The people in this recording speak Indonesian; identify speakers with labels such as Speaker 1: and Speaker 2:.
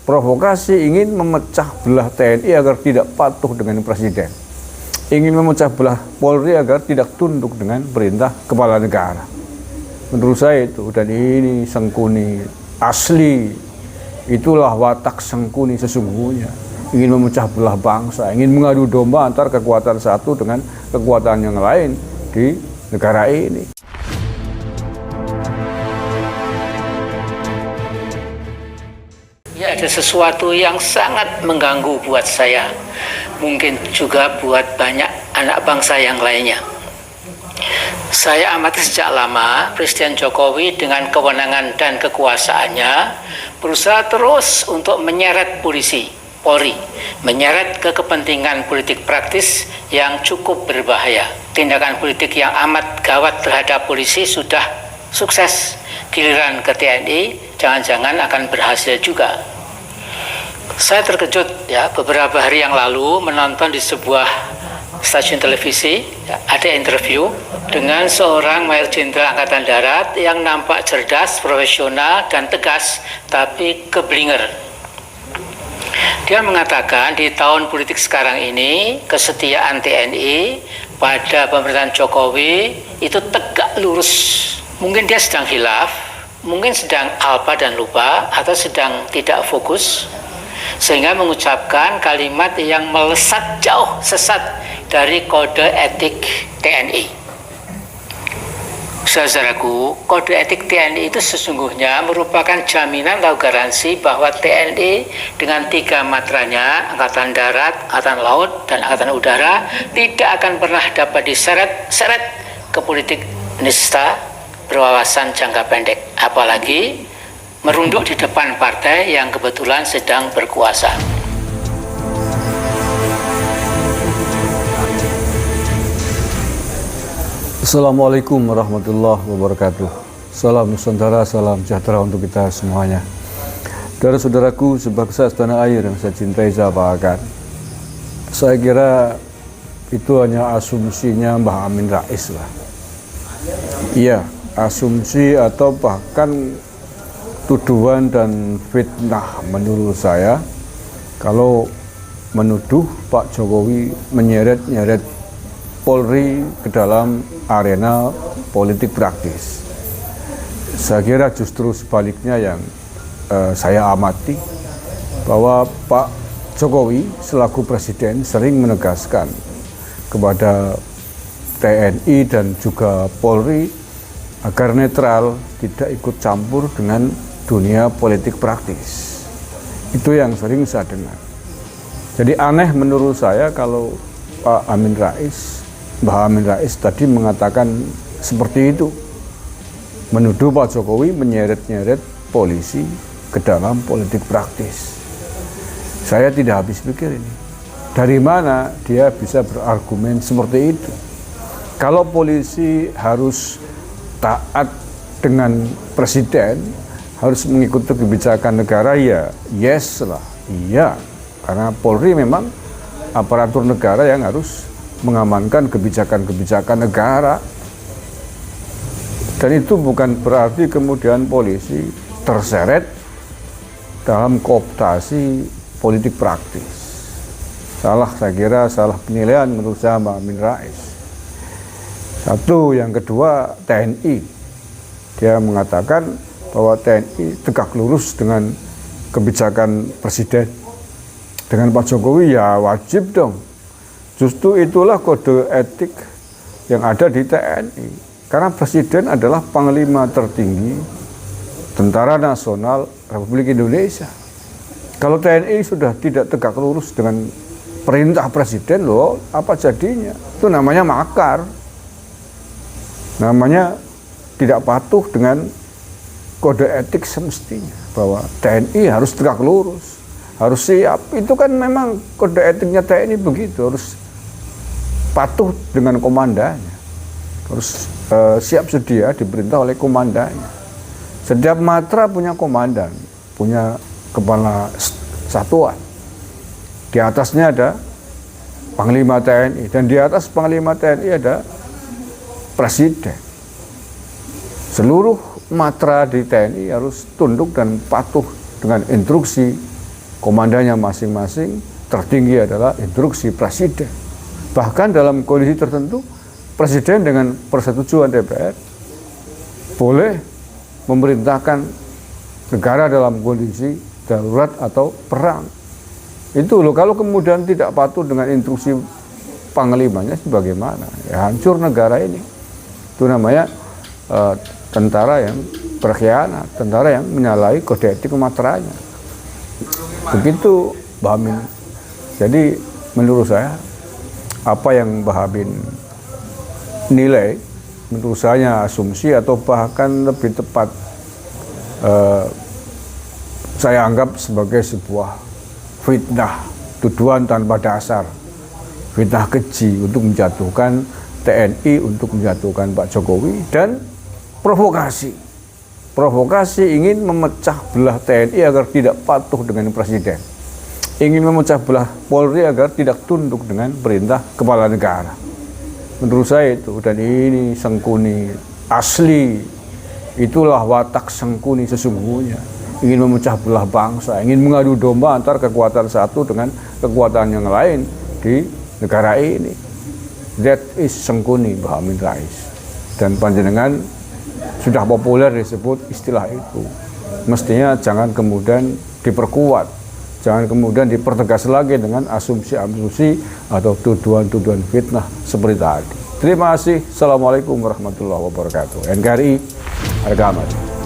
Speaker 1: provokasi ingin memecah belah TNI agar tidak patuh dengan presiden, ingin memecah belah Polri agar tidak tunduk dengan perintah kepala negara. Menurut saya itu, dan ini Sangkuni asli, itulah watak Sangkuni sesungguhnya, ingin memecah belah bangsa, ingin mengadu domba antar kekuatan satu dengan kekuatan yang lain di negara ini.
Speaker 2: Ya, ada sesuatu yang sangat mengganggu buat saya, mungkin juga buat banyak anak bangsa yang lainnya. Saya amati sejak lama Presiden Jokowi dengan kewenangan dan kekuasaannya berusaha terus untuk menyeret Polri, menyeret ke kepentingan politik praktis yang cukup berbahaya. Tindakan politik yang amat gawat terhadap polisi sudah sukses, giliran ke TNI jangan-jangan akan berhasil juga. Saya terkejut ya, beberapa hari yang lalu menonton di sebuah stasiun televisi ya, ada interview dengan seorang Mayor Jenderal Angkatan Darat yang nampak cerdas, profesional dan tegas, tapi keblinger. Dia mengatakan di tahun politik sekarang ini kesetiaan TNI pada pemerintahan Jokowi itu tegak lurus. Mungkin dia sedang hilaf, mungkin sedang alpa dan lupa, atau sedang tidak fokus, sehingga mengucapkan kalimat yang melesat jauh sesat dari kode etik TNI. Saudaraku, kode etik TNI itu sesungguhnya merupakan jaminan atau garansi bahwa TNI dengan 3 matranya, Angkatan Darat, Angkatan Laut, dan Angkatan Udara, tidak akan pernah dapat diseret ke politik nista berwawasan jangka pendek, apalagi merunduk di depan partai yang kebetulan sedang berkuasa.
Speaker 1: Assalamualaikum warahmatullahi wabarakatuh. Salam Nusantara, salam sejahtera untuk kita semuanya. Saudara-saudaraku sebangsa setanah air yang saya cintai, saya banggakan. Saya kira itu hanya asumsinya Mbah Amin Rais lah. Iya, asumsi atau bahkan tuduhan dan fitnah menurut saya kalau menuduh Pak Jokowi menyeret-nyeret Polri ke dalam arena politik praktis. Saya kira justru sebaliknya yang saya amati, bahwa Pak Jokowi selaku presiden sering menegaskan kepada TNI dan juga Polri agar netral, tidak ikut campur dengan dunia politik praktis. Itu yang sering saya dengar. Jadi aneh menurut saya kalau Pak Amin Rais, Mbah Amin Rais tadi mengatakan seperti itu, menuduh Pak Jokowi menyeret-nyeret polisi ke dalam politik praktis. Saya tidak habis pikir ini. Dari mana dia bisa berargumen seperti itu? Kalau polisi harus taat dengan presiden, harus mengikuti kebijakan negara, ya yes lah, iya. Karena Polri memang aparatur negara yang harus mengamankan kebijakan-kebijakan negara. Dan itu bukan berarti kemudian polisi terseret dalam kooptasi politik praktis. Salah, saya kira salah penilaian menurut saya Mbak Amin Rais. Satu, yang kedua TNI. Dia mengatakan bahwa TNI tegak lurus dengan kebijakan presiden. Dengan Pak Jokowi ya wajib dong. Justru itulah kode etik yang ada di TNI. Karena presiden adalah panglima tertinggi Tentara Nasional Republik Indonesia. Kalau TNI sudah tidak tegak lurus dengan perintah presiden, loh, apa jadinya? Itu namanya makar. Namanya tidak patuh dengan kode etik semestinya, bahwa TNI harus tegak lurus, harus siap. Itu kan memang kode etiknya TNI begitu, harus patuh dengan komandannya, harus siap sedia diperintah oleh komandannya. Setiap matra punya komandan, punya kepala satuan. Di atasnya ada Panglima TNI, dan di atas Panglima TNI ada Presiden. Seluruh matra di TNI harus tunduk dan patuh dengan instruksi komandannya masing-masing, tertinggi adalah instruksi presiden. Bahkan dalam kondisi tertentu, presiden dengan persetujuan DPR boleh memerintahkan negara dalam kondisi darurat atau perang. Itu loh, kalau kemudian tidak patuh dengan instruksi panglimanya sebagaimana, ya hancur negara ini. Itu namanya tentara yang berkhianat, tentara yang menyalahi kode etik kemateranya. Begitu Mbah Amin. Jadi menurut saya, apa yang Mbah Amin nilai, menurut saya asumsi atau bahkan lebih tepat saya anggap sebagai sebuah fitnah, tuduhan tanpa dasar, fitnah keji untuk menjatuhkan TNI, untuk menjatuhkan Pak Jokowi, dan provokasi ingin memecah belah TNI agar tidak patuh dengan presiden, ingin memecah belah Polri agar tidak tunduk dengan perintah kepala negara. Menurut saya itu, dan ini Sengkuni asli, itulah watak Sengkuni sesungguhnya, ingin memecah belah bangsa, ingin mengadu domba antar kekuatan satu dengan kekuatan yang lain di negara ini. That is Sengkuni Mbah Amin Rais. Dan panjenengan sudah populer disebut istilah itu. Mestinya jangan kemudian diperkuat, jangan kemudian dipertegas lagi dengan asumsi-asumsi atau tuduhan-tuduhan fitnah seperti tadi. Terima kasih. Assalamualaikum warahmatullahi wabarakatuh. NKRI, harga mati.